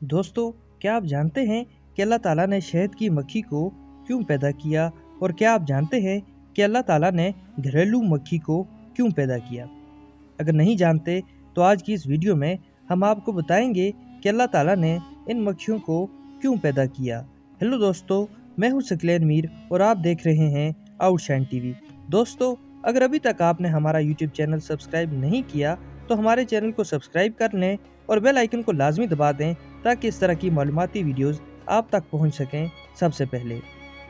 दोस्तों, क्या आप जानते हैं कि अल्लाह ताला ने शहद की मक्खी को क्यों पैदा किया? और क्या आप जानते हैं कि अल्लाह ताला ने घरेलू मक्खी को क्यों पैदा किया? अगर नहीं जानते तो आज की इस वीडियो में हम आपको बताएंगे कि अल्लाह ताला ने इन मक्खियों को क्यों पैदा किया। हेलो दोस्तों, मैं हूं सकलैन मीर और आप देख रहे हैं आउटशाइन टीवी। दोस्तों, अगर अभी तक आपने हमारा यूट्यूब चैनल सब्सक्राइब नहीं किया तो हमारे चैनल को सब्सक्राइब कर लें और बेल आइकन को लाजमी दबा दें ताकि इस तरह की मालूमाती वीडियोस आप तक पहुंच सकें सबसे पहले।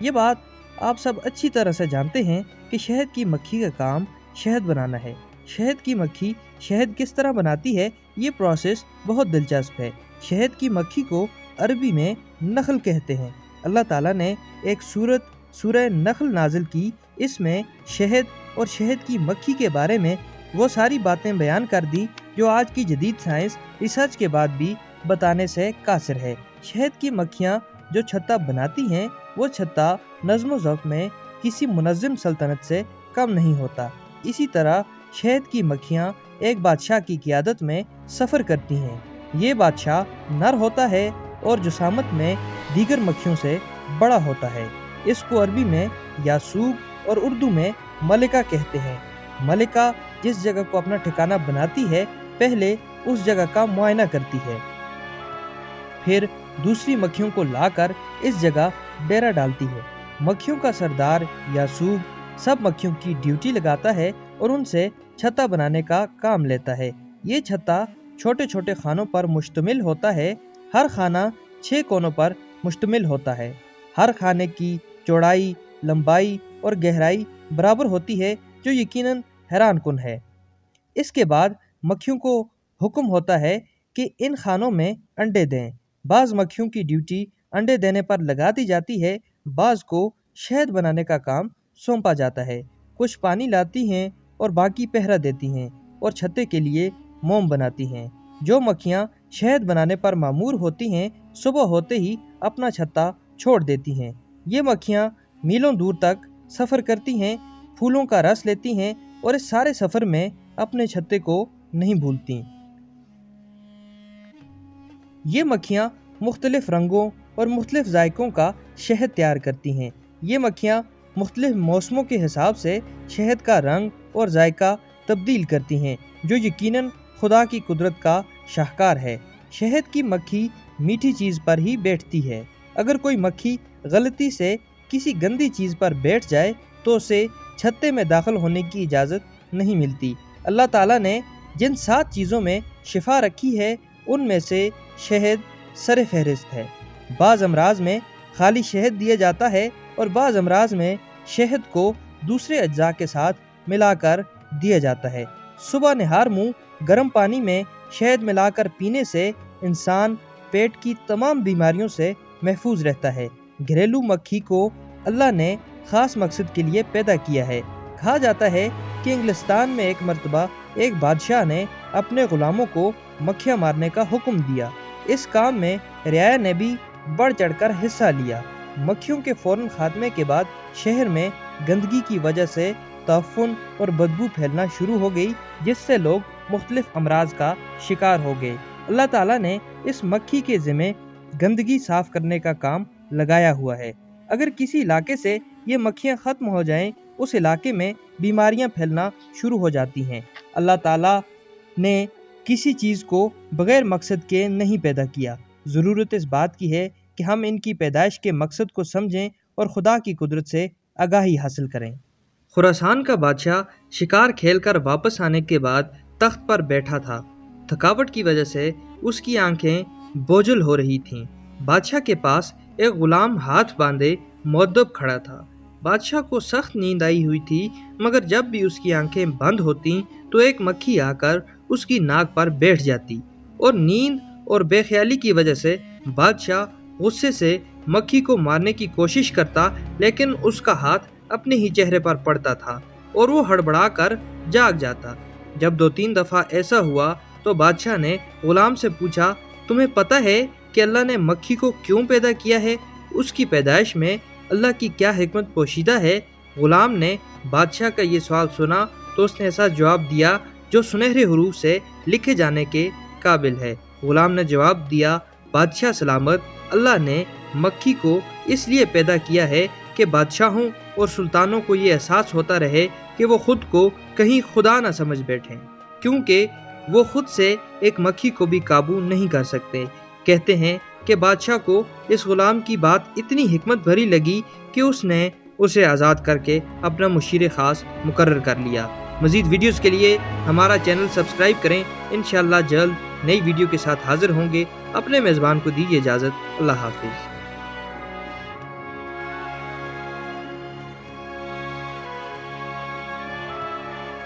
ये बात आप सब अच्छी तरह से जानते हैं कि शहद की मक्खी का काम शहद बनाना है। शहद की मक्खी शहद किस तरह बनाती है, ये प्रोसेस बहुत दिलचस्प है। शहद की मक्खी को अरबी में नखल कहते हैं। अल्लाह ताला ने एक सूरह नखल नाजिल की, इसमें शहद और शहद की मक्खी के बारे में वो सारी बातें बयान कर दी जो आज की जदीद साइंस रिसर्च के बाद भी बताने से कासिर है। शहद की मक्खियाँ जो छत्ता बनाती हैं, वो छत्ता नज़्म ज़ब्त में किसी मुनज़्ज़म सल्तनत से कम नहीं होता। इसी तरह शहद की मक्खियाँ एक बादशाह की क़ियादत में सफ़र करती हैं। ये बादशाह नर होता है और जुसामत में दीगर मक्खियों से बड़ा होता है। इसको अरबी में यासूब और उर्दू में मलिका कहते हैं। मलिका जिस जगह को अपना ठिकाना बनाती है, पहले उस जगह का मुआयना करती है, फिर दूसरी मक्खियों को लाकर इस जगह डेरा डालती है। मक्खियों का सरदार यासूब सब मक्खियों की ड्यूटी लगाता है और उनसे छत्ता बनाने का काम लेता है। ये छत्ता छोटे छोटे खानों पर मुश्तमिल होता है। हर खाना 6 कोनों पर मुश्तमिल होता है। हर खाने की चौड़ाई, लंबाई और गहराई बराबर होती है, जो यकीनन हैरान कुन है। इसके बाद मक्खियों को हुक्म होता है कि इन खानों में अंडे दें। बाज़ मक्खियों की ड्यूटी अंडे देने पर लगा दी जाती है, बाज़ को शहद बनाने का काम सौंपा जाता है। कुछ पानी लाती हैं और बाकी पहरा देती हैं और छत्ते के लिए मोम बनाती हैं। जो मक्खियाँ शहद बनाने पर मामूर होती हैं, सुबह होते ही अपना छत्ता छोड़ देती हैं। ये मक्खियाँ मीलों दूर तक सफ़र करती हैं, फूलों का रस लेती हैं और इस सारे सफ़र में अपने छत्ते को नहीं भूलती। ये मक्खियाँ मुख्तलिफ रंगों और मुख्तलिफ जायकों का शहद तैयार करती हैं। ये मक्खियाँ मुख्तलिफ मौसमों के हिसाब से शहद का रंग और जायका तब्दील करती हैं, जो यकीनन खुदा की कुदरत का शाहकार है। शहद की मक्खी मीठी चीज़ पर ही बैठती है। अगर कोई मक्खी गलती से किसी गंदी चीज़ पर बैठ जाए तो उसे छत्ते में दाखिल होने की इजाज़त नहीं मिलती। अल्लाह ताला ने जिन 7 चीज़ों में शिफा रखी है, उनमें से शहद सर फहरिस्त है। बाज़ अमराज में खाली शहद दिया जाता है और बाज़ अमराज में शहद को दूसरे अज्जा के साथ मिलाकर दिया जाता है। सुबह निहार मुँह गर्म पानी में शहद मिलाकर पीने से इंसान पेट की तमाम बीमारियों से महफूज रहता है। घरेलू मक्खी को अल्लाह ने ख़ास मकसद के लिए पैदा किया है। कहा जाता है कि इंग्लिस्तान में एक मर्तबा एक बादशाह ने अपने ग़ुलामों को मक्खियाँ मारने का हुक्म दिया। इस काम में रियाया ने भी बढ़ चढ़कर हिस्सा लिया। मक्खियों के फ़ौरन खात्मे के बाद शहर में गंदगी की वजह से ताफुन और बदबू फैलना शुरू हो गई, जिससे लोग मुख्तलिफ अमराज का शिकार हो गए। अल्लाह ताला ने इस मक्खी के ज़िम्मे गंदगी साफ़ करने का काम लगाया हुआ है। अगर किसी इलाके से ये मक्खियाँ ख़त्म हो जाएं, उस इलाके में बीमारियाँ फैलना शुरू हो जाती हैं। अल्लाह ताला ने किसी चीज़ को बग़ैर मकसद के नहीं पैदा किया। ज़रूरत इस बात की है कि हम इनकी पैदाइश के मकसद को समझें और खुदा की कुदरत से आगाही हासिल करें। खुरासान का बादशाह शिकार खेलकर वापस आने के बाद तख्त पर बैठा था। थकावट की वजह से उसकी आंखें बोझल हो रही थीं। बादशाह के पास एक गुलाम हाथ बांधे मुअद्दब खड़ा था। बादशाह को सख्त नींद आई हुई थी, मगर जब भी उसकी आंखें बंद होती तो एक मक्खी आकर उसकी नाक पर बैठ जाती और नींद और बेख्याली की वजह से बादशाह गुस्से से मक्खी को मारने की कोशिश करता, लेकिन उसका हाथ अपने ही चेहरे पर पड़ता था और वो हड़बड़ाकर जाग जाता। जब 2-3 दफ़ा ऐसा हुआ तो बादशाह ने गुलाम से पूछा, तुम्हें पता है कि अल्लाह ने मक्खी को क्यों पैदा किया है? उसकी पैदाइश में अल्लाह की क्या हिकमत पोशीदा है? गुलाम ने बादशाह का ये सवाल सुना तो उसने ऐसा जवाब दिया जो सुनहरे हरूफ से लिखे जाने के काबिल है। गुलाम ने जवाब दिया, بادشاہ سلامت، اللہ نے مکھی کو اس لیے پیدا کیا ہے کہ بادشاہوں اور سلطانوں کو یہ احساس ہوتا رہے کہ وہ خود کو کہیں خدا نہ سمجھ بیٹھیں، کیونکہ وہ خود سے ایک مکھی کو بھی قابو نہیں کر سکتے۔ کہتے ہیں کہ بادشاہ کو اس غلام کی بات اتنی حکمت بھری لگی کہ اس نے اسے آزاد کر کے اپنا مشیر خاص مقرر کر لیا۔ مزید ویڈیوز کے لیے ہمارا چینل سبسکرائب کریں۔ انشاءاللہ جلد نئی ویڈیو کے ساتھ حاضر ہوں گے۔ اپنے میزبان کو دیجیے اجازت۔ اللہ حافظ۔